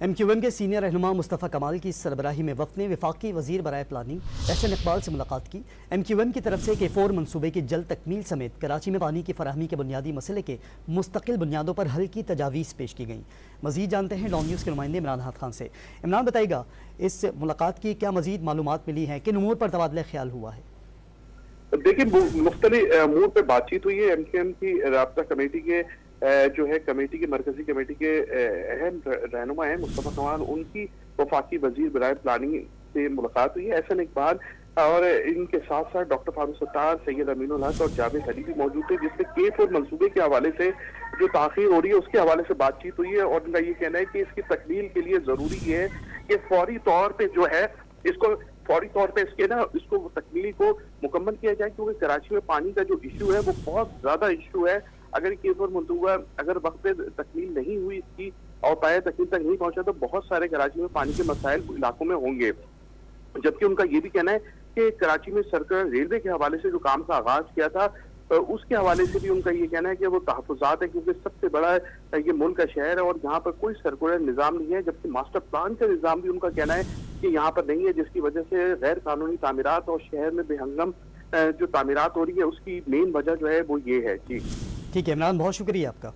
MQM کے senior رہنما مصطفیٰ کمال کی سربراہی میں وفد نے وفاقی وزیر برائے پلاننگ احسن اقبال سے ملاقات کی۔ MQM کی طرف سے K4 منصوبے کی جلد تکمیل سمیت کراچی میں پانی کی فراہمی کے بنیادی مسئلے کے مستقل بنیادوں پر حل کی تجاویز پیش کی گئیں۔ مزید جانتے ہیں ڈان نیوز کے نمائندے عمران ہاتھ خان سے۔ عمران، بتائے گا اس ملاقات کی کیا مزید معلومات ملی ہیں، کن امور پر تبادلہ خیال ہوا ہے؟ دیکھیں، مختلف امور پہ بات چیت ہوئی ہے۔ MQM کی رابطہ کمیٹی کے جو ہے مرکزی کمیٹی کے اہم رہنما ہیں مصطفیٰ کمال، ان کی وفاقی وزیر برائے پلاننگ سے ملاقات ہوئی ہے۔ احسن اقبال اور ان کے ساتھ ساتھ ڈاکٹر فاروق ستار، سید امین الحق اور جاوید علی بھی موجود تھے، جس سے K4 منصوبے کے حوالے سے جو تاخیر ہو رہی ہے اس کے حوالے سے بات چیت ہوئی ہے، اور ان کا یہ کہنا ہے کہ اس کی تکمیل کے لیے ضروری یہ ہے کہ فوری طور پہ جو ہے اس کو تکمیلی کو مکمل کیا جائے، کیونکہ کراچی میں پانی کا جو ایشو ہے وہ بہت زیادہ ایشو ہے۔ اگر K4 منصوبہ اگر وقت پہ تکمیل نہیں ہوئی اس کی اور پایہ تکمیل تک نہیں پہنچا تو بہت سارے کراچی میں پانی کے مسائل علاقوں میں ہوں گے۔ جبکہ ان کا یہ بھی کہنا ہے کہ کراچی میں سرکل ریلوے کے حوالے سے جو کام کا آغاز کیا تھا اس کے حوالے سے بھی ان کا یہ کہنا ہے کہ وہ تحفظات ہے، کیونکہ سب سے بڑا یہ ملک کا شہر ہے اور یہاں پر کوئی سرکولر نظام نہیں ہے، جبکہ ماسٹر پلان کا نظام بھی ان کا کہنا ہے کہ یہاں پر نہیں ہے، جس کی وجہ سے غیر قانونی تعمیرات اور شہر میں بے ہنگم جو تعمیرات ہو رہی ہے اس کی مین وجہ جو ہے وہ یہ ہے۔ جی ٹھیک ہے عمران، بہت شکریہ آپ کا۔